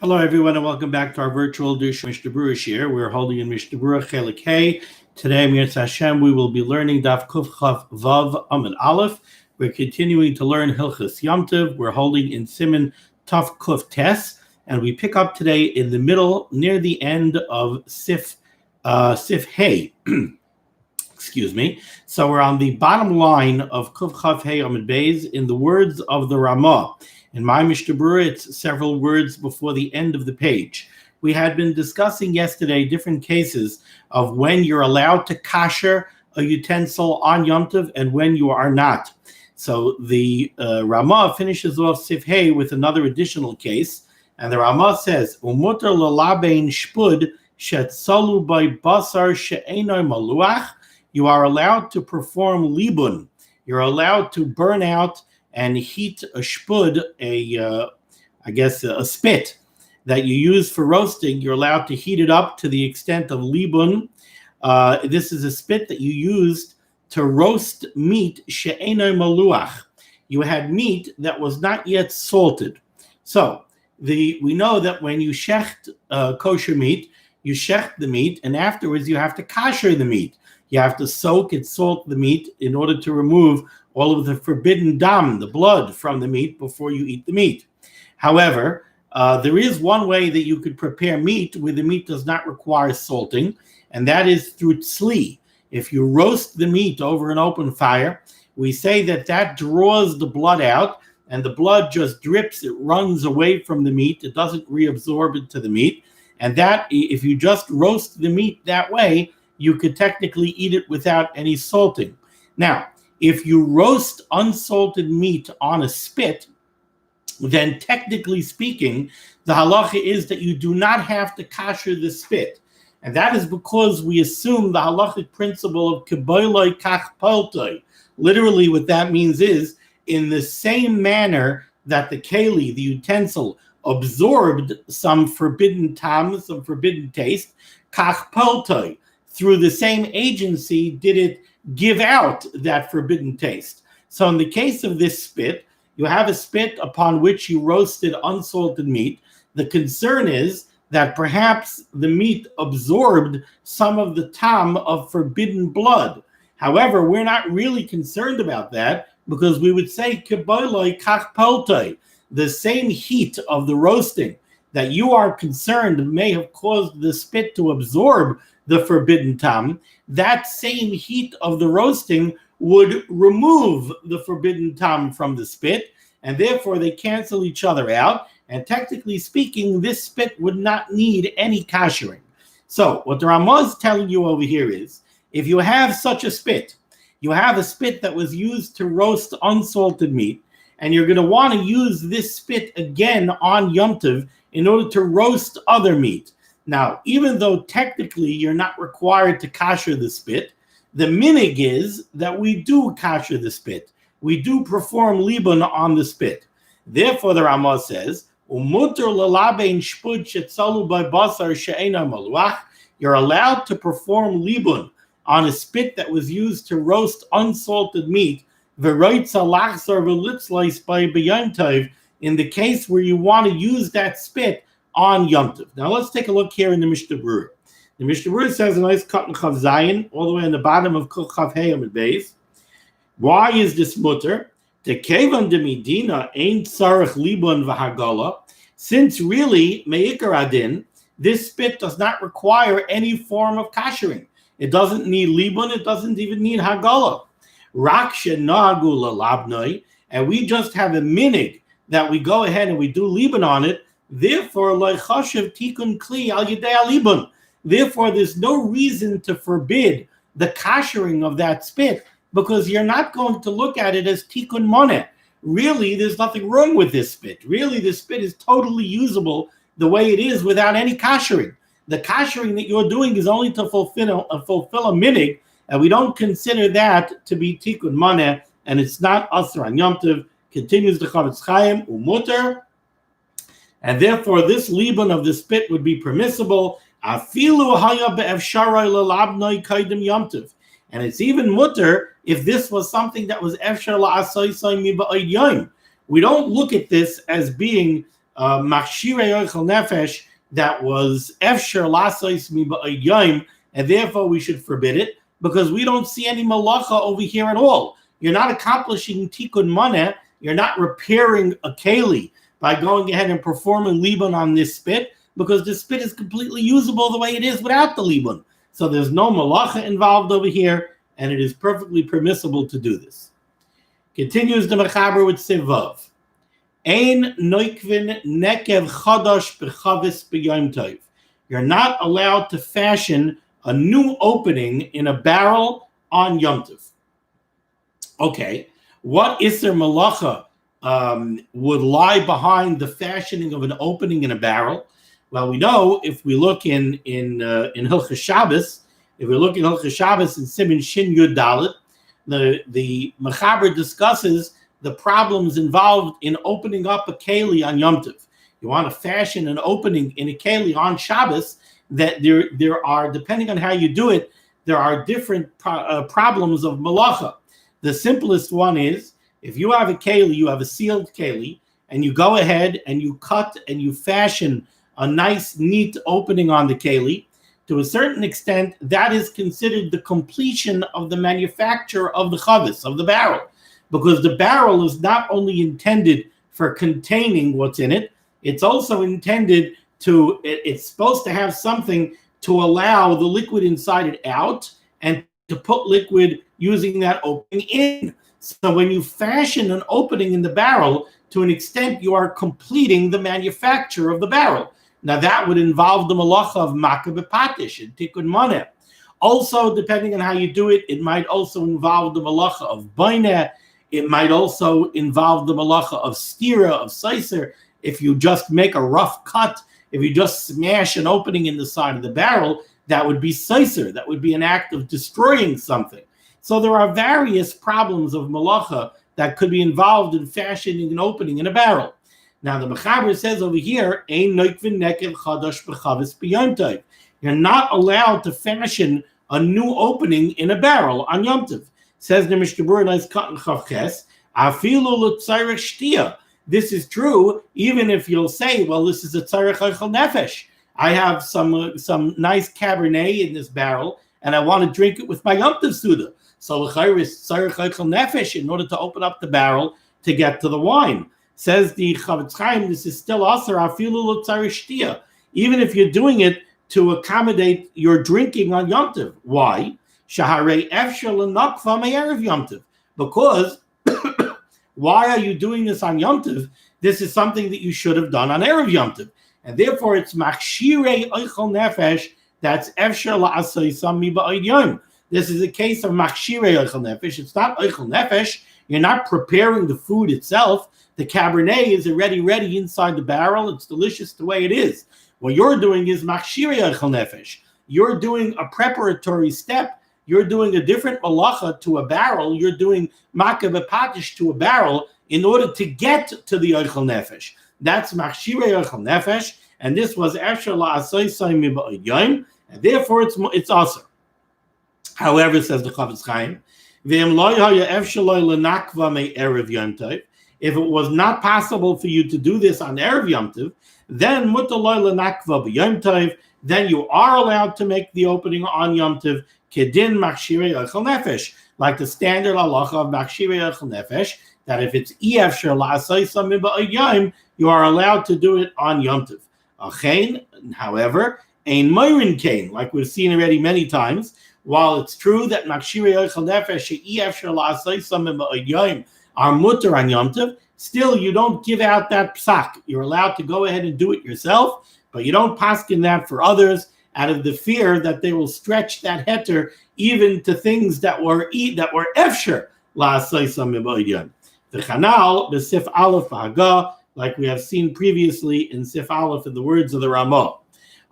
Hello, everyone, and welcome back to our virtual Dirshu Mishnah Berurah here. We're holding in Mishnah Berurah Chelik Hey. Today, Mirz Hashem, we will be learning Daf Kuf Chav Vav Amud Aleph. We're continuing to learn Hilchos Yom Tov. We're holding in Siman Tov Kuf Tes, and we pick up today in the middle, near the end of Sif Hey. Excuse me. So we're on the bottom line of Kuf Chav Hey Amud Beis in the words of the Ramah. In my Mishnah Berurah, it's several words before the end of the page. We had been discussing yesterday different cases of when you're allowed to kasher a utensil on Yom Tov and when you are not. So the Ramah finishes off Sif Hey with another additional case, and the Ramah says, "Umuter lalabein shpud shetzalu by basar she'enoi maluach." You are allowed to perform libun. You're allowed to burn out and heat a shpud, a spit that you use for roasting. You're allowed to heat it up to the extent of libun. This is a spit that you used to roast meat, she'enoi maluach. You had meat that was not yet salted. So we know that when you shecht kosher meat, you shecht the meat, and afterwards you have to kasher the meat. You have to soak and salt the meat in order to remove all of the forbidden dam, the blood from the meat, before you eat the meat. However, there is one way that you could prepare meat where the meat does not require salting, and that is through tzli. If you roast the meat over an open fire, we say that draws the blood out, and the blood just drips, it runs away from the meat, it doesn't reabsorb into the meat, and that, if you just roast the meat that way, you could technically eat it without any salting. Now, if you roast unsalted meat on a spit, then technically speaking, the halacha is that you do not have to kasher the spit. And that is because we assume the halachic principle of keboiloi kach paltoi. Literally what that means is, in the same manner that the keli, the utensil, absorbed some forbidden tam, some forbidden taste, kach paltoi, through the same agency did it give out that forbidden taste. So in the case of this spit, you have a spit upon which you roasted unsalted meat. The concern is that perhaps the meat absorbed some of the tam of forbidden blood. However, we're not really concerned about that because we would say keboiloi kach paltoi, the same heat of the roasting that you are concerned may have caused the spit to absorb the forbidden tam, that same heat of the roasting would remove the forbidden tam from the spit, and therefore they cancel each other out, and technically speaking, this spit would not need any kashering. So what the Ramah is telling you over here is, if you have such a spit, you have a spit that was used to roast unsalted meat, and you're going to want to use this spit again on Yom Tov in order to roast other meat. Now, even though technically you're not required to kasher the spit, the minig is that we do kasher the spit. We do perform libun on the spit. Therefore, the Ramah says, "Umuter lalabein shpud shetzalu by basar she'enoi maluach." You're allowed to perform libun on a spit that was used to roast unsalted meat. V'roitza lachzor v'litzleis by b'yom tov, in the case where you want to use that spit on Yom Tov. Now let's take a look here in the Mishnah Berurah. The Mishnah Berurah says a nice cut in Chav Zayin, all the way in the bottom of Kuf Chav Hey Amud Beis. Why is this mutter? Tekevan de midina ein tzarich libun v'hagala. Since really meikar adin, this spit does not require any form of kashering. It doesn't need libun. It doesn't even need hagala. Rak shenagu lalabnoi, and we just have a minig that we go ahead and we do libun on it. Therefore, tikun kli al yedei libun. Therefore, there's no reason to forbid the kashering of that spit because you're not going to look at it as tikun moneh. Really, there's nothing wrong with this spit. Really, this spit is totally usable the way it is without any kashering. The kashering that you're doing is only to fulfill a minig, and we don't consider that to be tikun moneh, and it's not asr on Yom Tov. Continues the Chavetz Chaim umuter. And therefore, this libun of the spit would be permissible. And it's even mutter if this was something that was efshar la'asoisai mi ba'od yom. We don't look at this as being machshirei oichel nefesh that was efsher lasois mi ba'ayim, and therefore we should forbid it because we don't see any malacha over here at all. You're not accomplishing tikkun maneh. You're not repairing a keli by going ahead and performing libun on this spit because the spit is completely usable the way it is without the libun. So there's no malacha involved over here, and it is perfectly permissible to do this. Continues the mechaber with Sivav. Ein noikvin nekev chadash bechavis b'yom tov. You're not allowed to fashion a new opening in a barrel on Yom Tov. Okay, what Isser Malacha would lie behind the fashioning of an opening in a barrel? Well, we know if we look in Hilchos Shabbos, if we look in Hilchos Shabbos in Siman Shin Yud Dalet, the Mechaber discusses the problems involved in opening up a keli on Yom Tov. You want to fashion an opening in a keli on Shabbos, that there are, depending on how you do it, there are different problems of malacha. The simplest one is, if you have a keli, you have a sealed keli, and you go ahead and you cut and you fashion a nice, neat opening on the keli, to a certain extent, that is considered the completion of the manufacture of the chavis, of the barrel, because the barrel is not only intended for containing what's in it, it's also intended to, it's supposed to have something to allow the liquid inside it out and to put liquid using that opening in. So when you fashion an opening in the barrel, to an extent, you are completing the manufacture of the barrel. Now that would involve the malacha of makah b'patish and tikkun maneh. Also, depending on how you do it, it might also involve the malacha of baineh. It might also involve the malacha of stira, of seiser. If you just make a rough cut, if you just smash an opening in the side of the barrel, that would be seiser. That would be an act of destroying something. So there are various problems of malacha that could be involved in fashioning an opening in a barrel. Now the Mechaber says over here, Ein noikvin nekev chadash b'chavis b'yom tov. You're not allowed to fashion a new opening in a barrel on Yom Tov. Says the Mishnah Berurah Katan Chavches, Afilu l'tzarech shtia. This is true, even if you'll say, well, this is a tzarech oichel nefesh. I have some nice Cabernet in this barrel, and I want to drink it with my Yom Tov Suda. So l'chayr is tzarech oichel nefesh in order to open up the barrel to get to the wine. Says the Chavetz Chaim, this is still aser afilu l'tzarech shtia, even if you're doing it to accommodate your drinking on Yom Tov. Why? Shaharei efshar l'nakva me'erev Yom Tov. Because why are you doing this on Yom Tov? This is something that you should have done on Erev Yom Tov. And therefore, it's machshirei oichel nefesh, that's efshar la'asay sami ba'od yom. This is a case of machshirei oichel nefesh. It's not oichel nefesh. You're not preparing the food itself. The Cabernet is already ready inside the barrel. It's delicious the way it is. What you're doing is machshirei oichel nefesh. You're doing a preparatory step. You're doing a different malacha to a barrel. You're doing makah b'patish to a barrel in order to get to the oichel nefesh. That's machshirei oichel nefesh, and this was efshar la'asay sami ba'od yom, and therefore it's also. However, says the Chavetz Chaim, v'em lo haya efshar lo l'nakva me'erev Yom Tov. If it was not possible for you to do this on Erev Yom Tov, then mutar lo l'nakva b'Yom Tov. Then you are allowed to make the opening on Yom Tov. Kedin machshirei oichel nefesh, like the standard halacha of machshirei oichel nefesh, that if it's efshar la'asay sami ba'od yom, you are allowed to do it on Yom Tov. Achein, however, ein moirin kain, like we've seen already many times. While it's true that machshirei oichel nefesh efshar la'asay sami ba'od yom are mutar on Yom Tov, still you don't give out that psak. You're allowed to go ahead and do it yourself, but you don't paskin that for others, out of the fear that they will stretch that heter even to things that were efshar la'asay sami ba'od yom. The Chanal, the Sif Aleph Hagah, like we have seen previously in Sif Aleph in the words of the Ramah.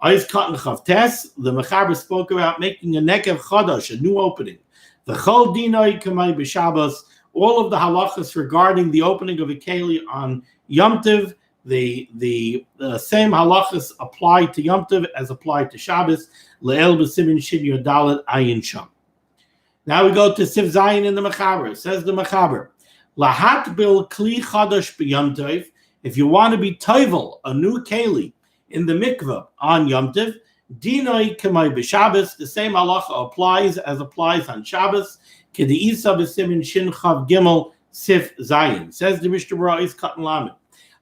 Ois Katan Chavtes, the Mechaber spoke about making a nekev chadash, a new opening. The Chol Dinoi Kamei B'Shabbos, all of the halachas regarding the opening of a keli on Yom Tov, the same halachas apply to Yom Tov as apply to Shabbos. Le'el b'simin shin yodalet ayin sham. Now we go to Sif Zayin in the Mechaber. Says the Mechaber, Lahat bil kli chadash b'Yom Tov. If you want to be toivel, a new keli, in the mikveh on Yom Tov, dinoi k'may b'Shabbos, the same halacha applies as applies on Shabbos. K'di isa b'simin shin chav gimel sif zayin. Says the Mishnah Berurah is cut and lamed.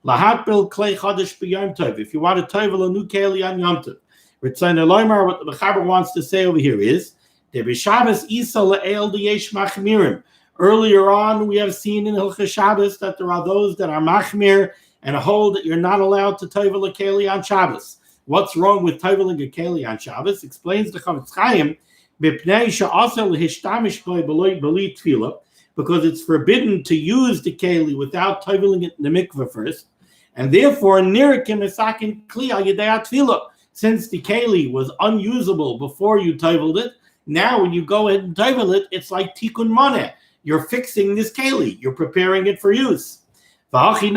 Lahat bil klei chadash b'Yom Tov. If you want to toivel a new keli on Yom Tov, Ritzayin Eloymar, what the Mechaber wants to say over here is the b'Shabbos isa le'el diyesh machmirim. Earlier on, we have seen in Hilchos Shabbos that there are those that are machmir and hold that you're not allowed to toivel a keli on Shabbos. What's wrong with toiveling a keli on Shabbos? Explains the Chavetz Chaim, because it's forbidden to use the keli without toiveling it in the mikveh first, and therefore since the keli was unusable before you toiveled it, now when you go ahead and toivel it, it's like tikkun maneh. You're fixing this keli, you're preparing it for use. And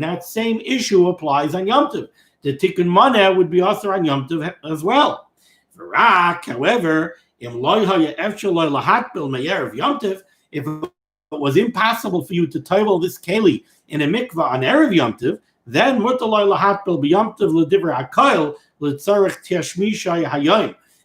that same issue applies on Yom Tov. The tikkun maneh would be also on Yom Tov as well. However, if it was impossible for you to toivel this keli in a mikvah on Erev Yom Tov, then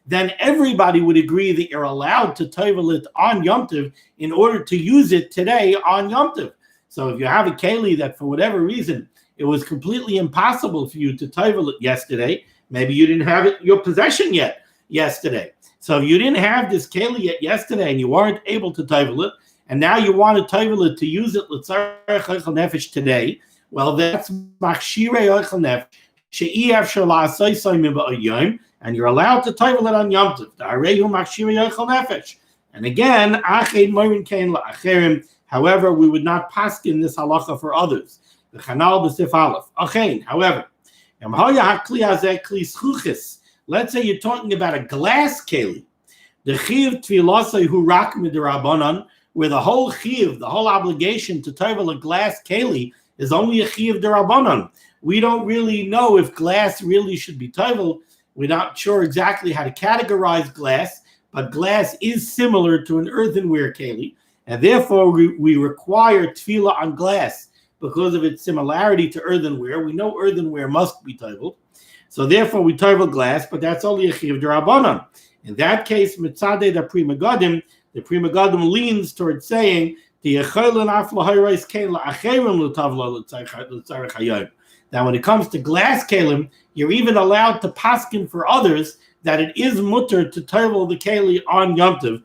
then everybody would agree that you're allowed to toivel it on Yom Tov in order to use it today on Yom Tov. So if you have a keli that for whatever reason it was completely impossible for you to toivel it yesterday, maybe you didn't have it in your possession yet yesterday. So if you didn't have this keli yet yesterday and you weren't able to toivel it, and now you want to toivel it to use it l'tzarech oichel nefesh today, well, that's machshirei oichel nefesh she'i efshar la'asosay miba'ayom, and you're allowed to toivel it on Yom Tov. Da'arehu machshirei oichel nefesh. And again, ached morin kein la'acherim. However, we would not paskin this halacha for others. The chanal b'sif aleph. However, let's say you're talking about a glass keli, the chiv tfilasei hu rak midrabanan, where the whole chiv, the whole obligation to toivel a glass keli is only a chiv derabanan. We don't really know if glass really should be toivel. We're not sure exactly how to categorize glass, but glass is similar to an earthenware keli, and therefore we require tefillah on glass because of its similarity to earthenware. We know earthenware must be toiveled, so therefore we toivel glass, but that's only a chiv derabanan. In that case, mitzadeh the Pri Megadim leans towards saying that when it comes to glass keilim, you're even allowed to paskin for others that it is mutter to toivel the keli on Yom Tov,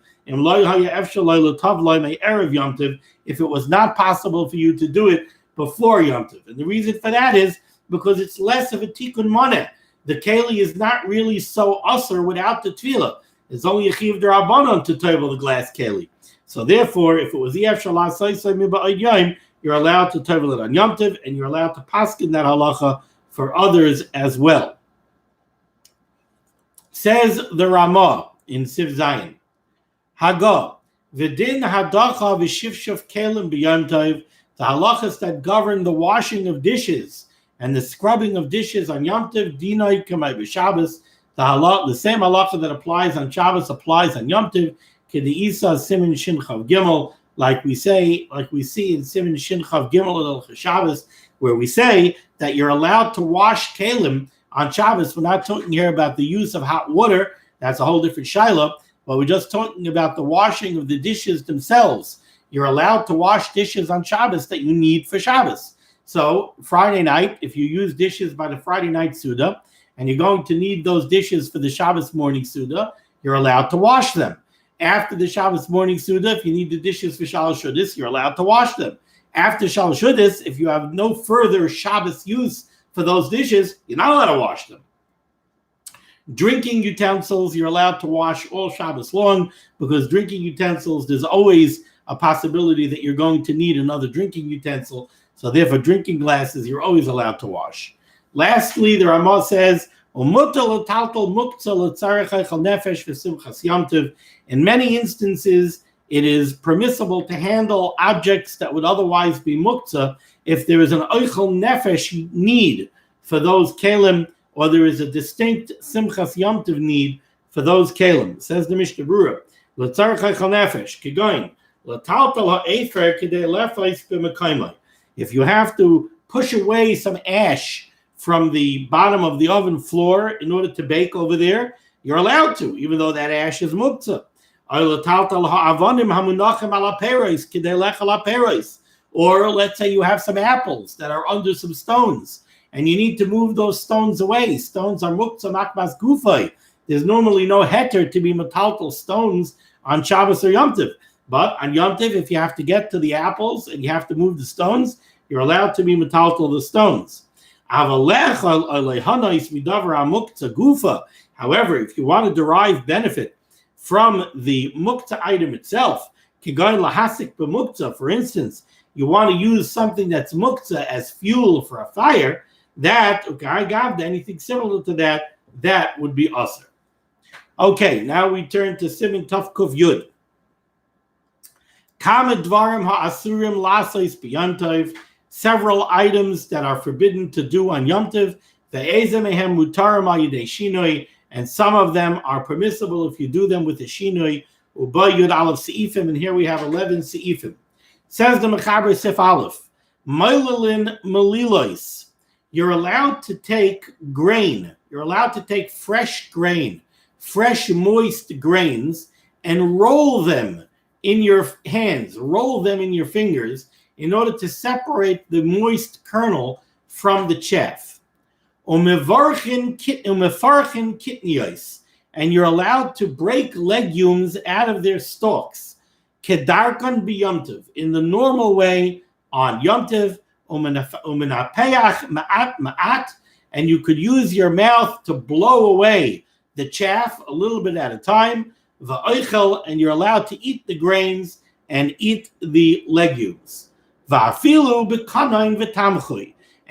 if it was not possible for you to do it before Yom Tov. And the reason for that is because it's less of a tikkun maneh. The keli is not really so usher without the tefillah. It's only a chiv d'rabanan to toivel the glass keli. So therefore, if it was efshar la'asosay miba'ayom, you're allowed to toivel it on Yom Tov, and you're allowed to paskin that halacha for others as well. Says the Ramah in Siv Zayin, Haga, v'din hadacha v'shifshuf keilim b'Yom Tov, the halachas that govern the washing of dishes and the scrubbing of dishes on Yom Tov, dinai k'may b'Shabbos, the same halacha that applies on Shabbos applies on Yom Tov, k'di isa simin shin chav gimel, like we see in simin shin chav gimel of Shabbos, where we say that you're allowed to wash keilim on Shabbos. We're not talking here about the use of hot water. That's a whole different shaila. But we're just talking about the washing of the dishes themselves. You're allowed to wash dishes on Shabbos that you need for Shabbos. So Friday night, if you use dishes by the Friday night Suda, and you're going to need those dishes for the Shabbos morning Suda, you're allowed to wash them. After the Shabbos morning Suda, if you need the dishes for Shalosh Shudas, you're allowed to wash them. After Shalosh Shudas, if you have no further Shabbos use for those dishes, you're not allowed to wash them. Drinking utensils, you're allowed to wash all Shabbos long, because drinking utensils, there's always a possibility that you're going to need another drinking utensil. So therefore, drinking glasses, you're always allowed to wash. Lastly, the Ramah says, in many instances, it is permissible to handle objects that would otherwise be muktzah if there is an oichel nefesh need for those keilim, or there is a distinct simchas Yom Tov need for those keilim. Says the Mishnah Berurah, l'tzarech oichel nefesh, kigoyin, l'taltal ha'efer k'dei lefais b'mekayimai. If you have to push away some ash from the bottom of the oven floor in order to bake over there, you're allowed to, even though that ash is muktzah. Or let's say you have some apples that are under some stones, and you need to move those stones away. Stones are muktzah makbas gufay. There's normally no heter to be metaltal stones on Shabbos or Yom Tov. But on Yom Tov, if you have to get to the apples and you have to move the stones, you're allowed to be metaltal the stones. However, if you want to derive benefit from the muktzah item itself, for instance, you want to use something that's muktzah as fuel for a fire, that, anything similar to that, that would be asr. Okay, now we turn to Siman Tov Kuf Yud. Several items that are forbidden to do on Yom Tov, and some of them are permissible if you do them with a shinoi. And here we have 11 seifim. Says the Mechaber Sif Aleph, Moilelin Melilois. You're allowed to take grain. You're allowed to take fresh grain, fresh moist grains, and roll them in your hands, roll them in your fingers in order to separate the moist kernel from the chaff. And you're allowed to break legumes out of their stalks. Kedarkan b'Yom Tov, in the normal way on Yom Tov, and you could use your mouth to blow away the chaff a little bit at a time, and you're allowed to eat the grains and eat the legumes.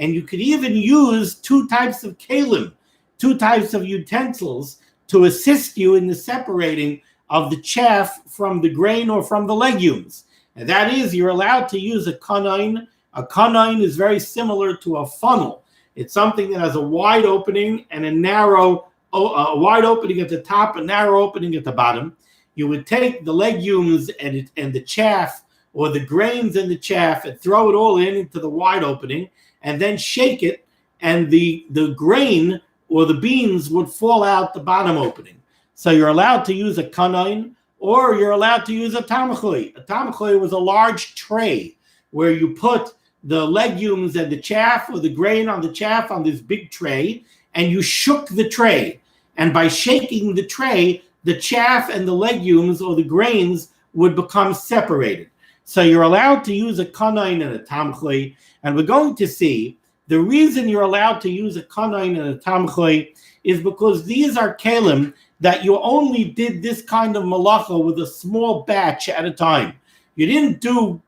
And you could even use two types of keilim, two types of utensils to assist you in the separating of the chaff from the grain or from the legumes. And that is, you're allowed to use a kanain. A kanain is very similar to a funnel. It's something that has a wide opening and a wide opening at the top, a narrow opening at the bottom. You would take the legumes and the chaff, or the grains and the chaff, and throw it all into the wide opening, and then shake it, and the grain or the beans would fall out the bottom opening. So you're allowed to use a kanain, or you're allowed to use a tamachui. A tamachui was a large tray where you put the legumes and the chaff, or the grain on the chaff, on this big tray, and you shook the tray. And by shaking the tray, the chaff and the legumes or the grains would become separated. So you're allowed to use a kanain and a tamachui, and we're going to see the reason you're allowed to use a kanain and a tamachui is because these are keilim that you only did this kind of malacha with a small batch at a time. You didn't do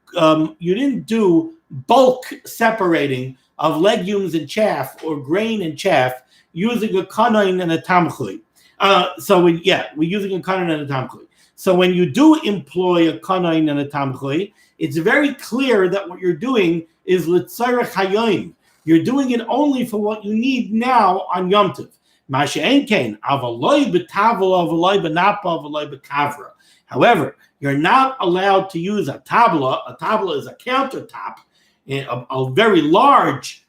bulk separating of legumes and chaff or grain and chaff using a kanain and a tamachui. We're using a kanain and a tamachui. So when you do employ a kanain and a tamachui, it's very clear that what you're doing is l'tzarech hayom. You're doing it only for what you need now on Yom Tov. However, you're not allowed to use a tabla. A tabla is a countertop, a very large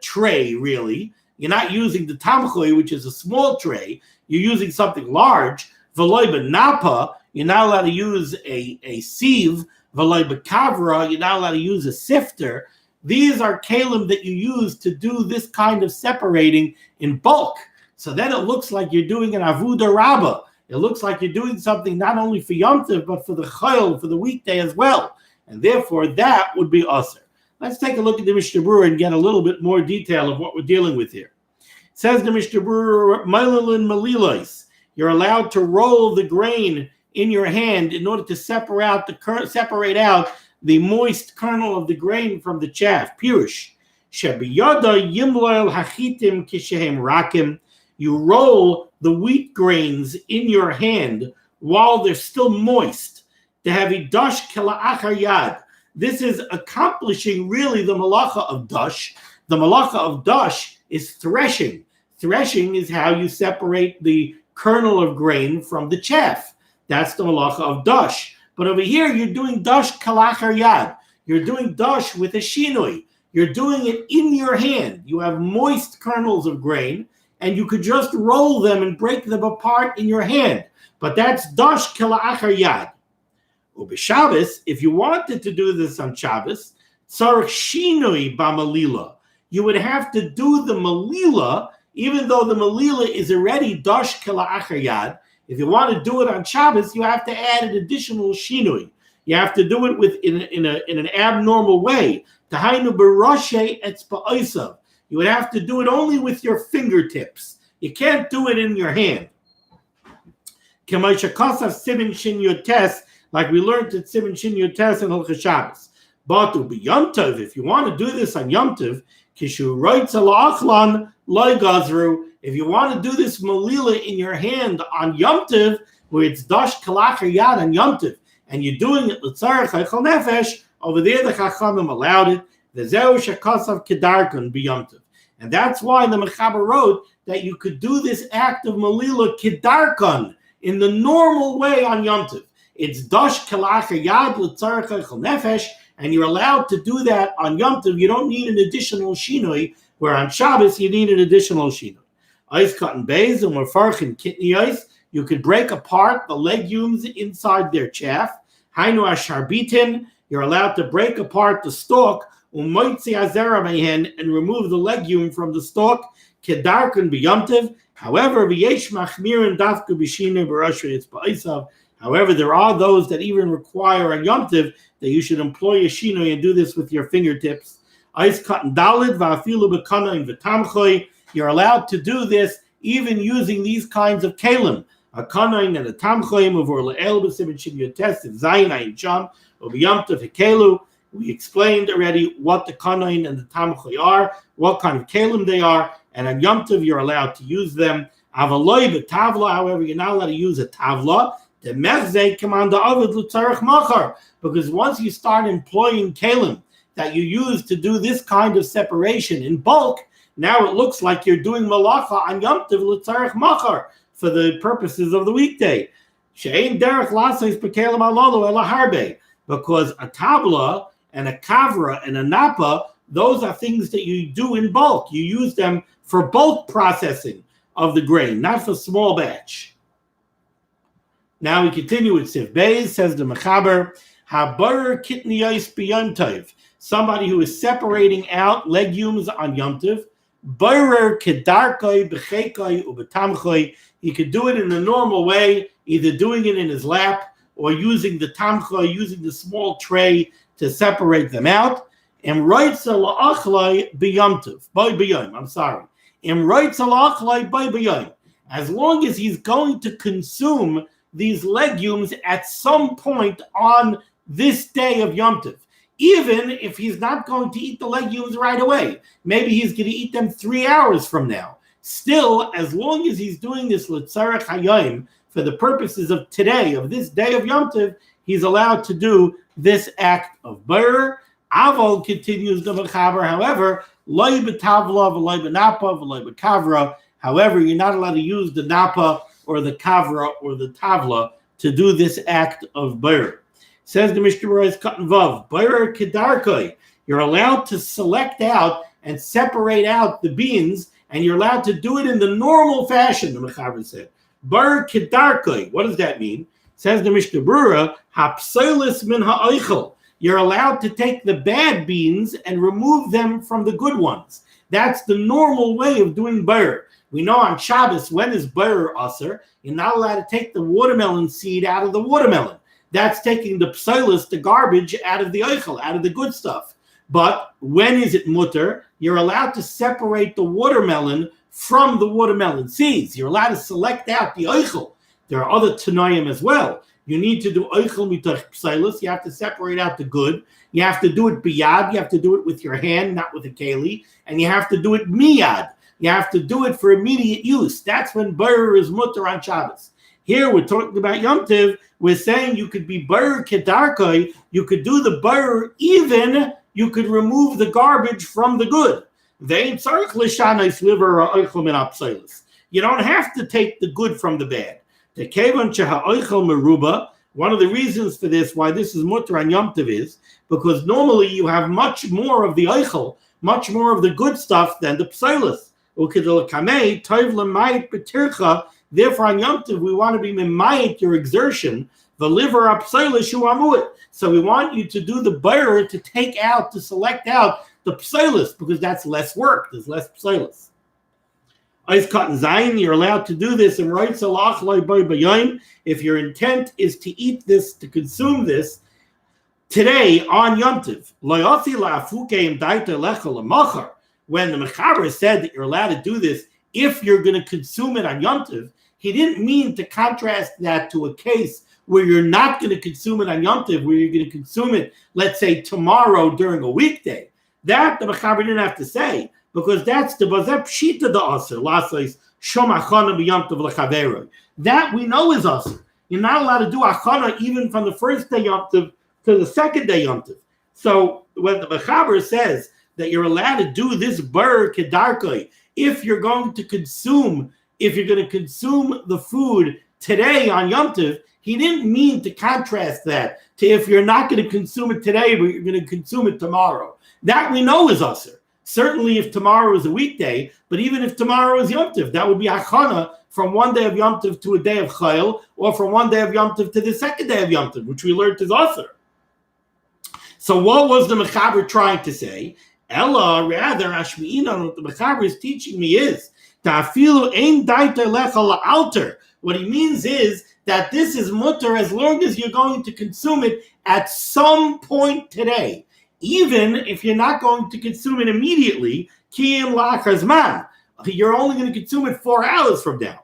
tray, really. You're not using the tamachui, which is a small tray. You're using something large. Napa, you're not allowed to use a sieve. Kavra, you're not allowed to use a sifter. These are keilim that you use to do this kind of separating in bulk. So then it looks like you're doing an avodah rabbah. It looks like you're doing something not only for Yom Tov, but for the chayil, for the weekday as well. And therefore, that would be asr. Let's take a look at the Mishnah Berurah and get a little bit more detail of what we're dealing with here. It says the Mishnah Berurah, Moilelin Melilois. You're allowed to roll the grain in your hand in order to separate out the moist kernel of the grain from the chaff. Pirush. Shebiyada yimloel hachitim kishehem rakim. You roll the wheat grains in your hand while they're still moist. Tehavi dash kela'achar yad. This is accomplishing really the malacha of dash. The malacha of dash is threshing. Threshing is how you separate the kernel of grain from the chaff. That's the malacha of dash. But over here, you're doing dash kalachar yad. You're doing dash with a shinoi. You're doing it in your hand. You have moist kernels of grain, and you could just roll them and break them apart in your hand. But that's dash kela'achar yad. Shabbos, if you wanted to do this on Shabbos, tzarich shinui b'malila. You would have to do the malila, even though the malila is already dash kela'achar yad. If you want to do it on Shabbos, you have to add an additional shinui. You have to do it in an abnormal way. Tahainu b'roshe etzba'osav. You would have to do it only with your fingertips. You can't do it in your hand. Siman Shin Yotes, like we learned at Siman Shin Yotes and Hilchos Shabbos. But to be Yom Tov, if you want to do this on Yom Tov, Kishu Roitz Alachlan Loi Gazru. If you want to do this malila in your hand on Yom Tov, where it's dash kalachar yad on Yom Tov, and you're doing it l'tzarech haichal nefesh, over there the Chachamim allowed it. The zeu shekasav kedarkon b'Yom Tov, and that's why the Mechaber wrote that you could do this act of malila kedarkon in the normal way on Yom Tov. It's dash kalachar yad l'tzarech haichal nefesh, and you're allowed to do that on Yom Tov. You don't need an additional shinoi, where on Shabbos you need an additional shinoi. Ice cotton bays and mefarchin kidney ice. You could break apart the legumes inside their chaff. Hainu asharbitin. You're allowed to break apart the stalk umoitzi azera mehen and remove the legume from the stalk. Kedarkon b'Yom Tov. However, v'yesh machmirin dafku b'shinu b'rashu it's ba'isav. However, there are those that even require on Yom Tov that you should employ a shinoi and do this with your fingertips. Ice cotton dalid va'afilu b'kanaim v'tamchoy. You're allowed to do this even using these kinds of keilim. A kanain and a tamchoim of orle'el b'simin shin yotes of zayin ayin sham of Yom Tov hekelu. We explained already what the kanain and the tamchoy are, what kind of keilim they are, and on Yom Tov you're allowed to use them. Avaloi b'tavla, however, you're not allowed to use a tavla. The mechzei command the avid l'tzarech machar, because once you start employing keilim that you use to do this kind of separation in bulk, now it looks like you're doing malacha on Yom Tov l'tzarech machar for the purposes of the weekday. She'ein derech lasais b'kelim alalu ela harbe, because a tabla and a kavra and a napa, those are things that you do in bulk. You use them for bulk processing of the grain, not for small batch. Now we continue with Sif Beis, says the Mechaber, Habar kitniyos b'Yom Tov, somebody who is separating out legumes on Yom Tov. Berurah kedarkoi b'cheikoi u'betamchoi. He could do it in a normal way, either doing it in his lap or using the tamchoi, using the small tray to separate them out. And roitza la'achloi b'Yom Tov, by b'yom. I'm sorry. And roitza la'achloi by b'yom. As long as he's going to consume these legumes at some point on this day of Yom Tov, even if he's not going to eat the legumes right away. Maybe he's going to eat them 3 hours from now. Still, as long as he's doing this l'tzarech hayom for the purposes of today, of this day of Yom Tov, he's allowed to do this act of berurah. Aval, continues the Mechaber, however, loy b'tavla v'loy b'napa v'loy b'kavra. However, you're not allowed to use the napa or the kavra or the tavla to do this act of berurah. Says the Mishnah Berurah cotton vav, berurah kedarkoi. You're allowed to select out and separate out the beans, and you're allowed to do it in the normal fashion, the Mechaber said. Berurah kedarkoi. What does that mean? Says the Mishnah Berurah, hapsoilis min ha'oichel. You're allowed to take the bad beans and remove them from the good ones. That's the normal way of doing berurah. We know on Shabbos, when is berurah aser? You're not allowed to take the watermelon seed out of the watermelon. That's taking the psoilus, the garbage, out of the oichel, out of the good stuff. But when is it mutter? You're allowed to separate the watermelon from the watermelon seeds. You're allowed to select out the oichel. There are other tanoim as well. You need to do oichel mitoch psoilus. You have to separate out the good. You have to do it biyad. You have to do it with your hand, not with a keli. And you have to do it miyad. You have to do it for immediate use. That's when berurah is mutter on Shabbos. Here we're talking about Yom Tov. We're saying you could be berurah kedarkoi. You could do the berurah even. You could remove the garbage from the good. You don't have to take the good from the bad. The kevon sheha oichel meruba, One of the reasons for this, why this is mutter on Yom Tov, is because normally you have much more of the eichel, much more of the good stuff than the psilus. Therefore, on Yom Tov, we want to be mimayit your exertion, the liver up psilus shuamuit. So we want you to do the berurah to take out, to select out the psilus, because that's less work. There's less psilus. Ice cotton zayin, you're allowed to do this. If your intent is to eat this, to consume this today on Yom Tov. When the Mechaber said that you're allowed to do this if you're going to consume it on Yom Tov, he didn't mean to contrast that to a case where you're not going to consume it on Yom Tov, where you're going to consume it, let's say, tomorrow during a weekday. That the Mechaber didn't have to say, because that's the bazep shita da aser lasais shom achana b'yom tov lechaveroi. That we know is aser. You're not allowed to do achana even from the first day Yom Tov to the second day Yom Tov. So when the Mechaber says that you're allowed to do this berurah kedarkoi, if you're going to consume the food today on Yom Tov, he didn't mean to contrast that to if you're not going to consume it today, but you're going to consume it tomorrow. That we know is aser. Certainly if tomorrow is a weekday, but even if tomorrow is Yom Tov, that would be achana from one day of Yom Tov to a day of chayil, or from one day of Yom Tov to the second day of Yom Tov, which we learned is aser. So what was the Mechaber trying to say? Ella, rather, Ashmi'ina, what the Mechaber is teaching me is, Ta'afilu ein daita lecha la'alter. What he means is that this is mutter as long as you're going to consume it at some point today. Even if you're not going to consume it immediately, kiyim la'achazman, you're only going to consume it 4 hours from now.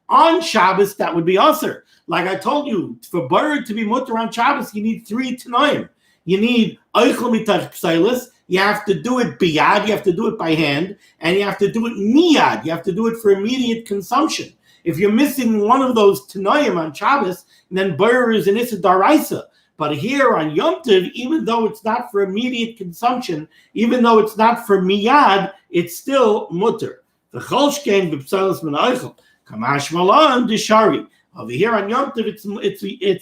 On Shabbos, that would be aser. Like I told you, for berurah to be mutter on Shabbos, you need 3 tanoim. You need eichel mitach psilus. You have to do it biyad, you have to do it by hand, and you have to do it miyad. You have to do it for immediate consumption. If you're missing one of those tanoim on Shabbos, then berurah is an issa daraisa. But here on Yom Tov, even though it's not for immediate consumption, even though it's not for miyad, it's still mutter. The cholshkein b'psilus min eichel kamash malan dishari. Over here on Yom Tov, it's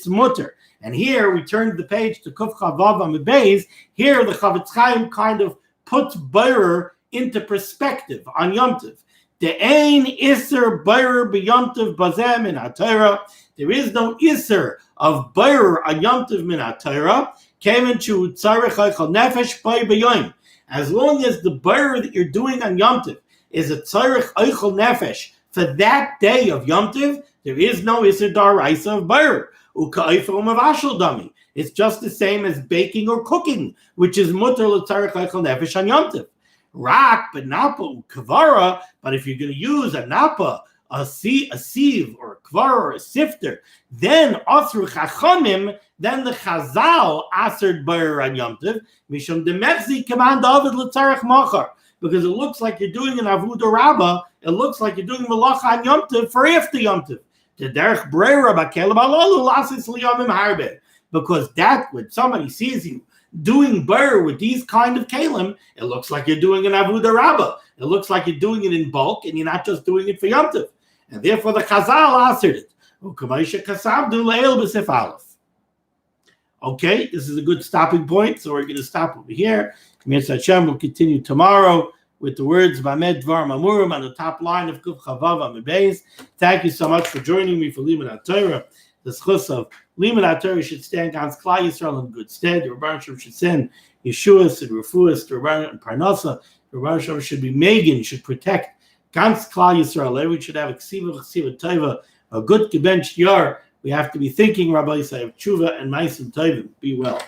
mutter. And here we turned the page to Kuf Chavav Amud Beis. Here the Chavetz Chaim kind of puts berurah into perspective on Yom Tov. De'ein iser berurah b'Yom Tov bazeh min HaTorah. There is no iser of berurah on Yom Tov min HaTorah. Kemen shu tzarech eichel nefesh bay b'yoyim. As long as the berurah that you're doing on Yom Tov is a tzarech eichel nefesh for that day of Yom Tov, there is no iser daraisa of berurah. It's just the same as baking or cooking, which is mutter l'tzarech eichel nefesh on Yom Tov. Rak, but napa kavara. But if you're going to use a napa, a sieve, or a kavara, or a sifter, then asru chachamim, then the chazal asered berurah on Yom Tov mishum demechzi command David l'tzarech machar, because it looks like you're doing an avodah rabbah. It looks like you're doing malacha on Yom Tov for after Yom Tov. Because that, when somebody sees you doing berurah with these kind of keilim, it looks like you're doing an avodah rabbah. It looks like you're doing it in bulk, and you're not just doing it for Yom Tov. And therefore, the Chazal answered it. Okay, this is a good stopping point, so we're going to stop over here. Mitzvah Hashem will continue tomorrow with the words Bamed Dvar Mamurim on the top line of Kuf Chavav Amud Beis. Thank you so much for joining me for limud HaTorah. The schus of limud HaTorah should stand God's Klal Yisrael in good stead. The Rebbe Shem should send Yeshuas and Refuas to Rebbe and Parnasa. The Rebbe Shem should be Megan, should protect God's Klal Yisrael. Everyone should have a tova, a good gebenched yar. We have to be thinking, Rabbi Yisrael, tshuva and ma'asim tovim. Be well.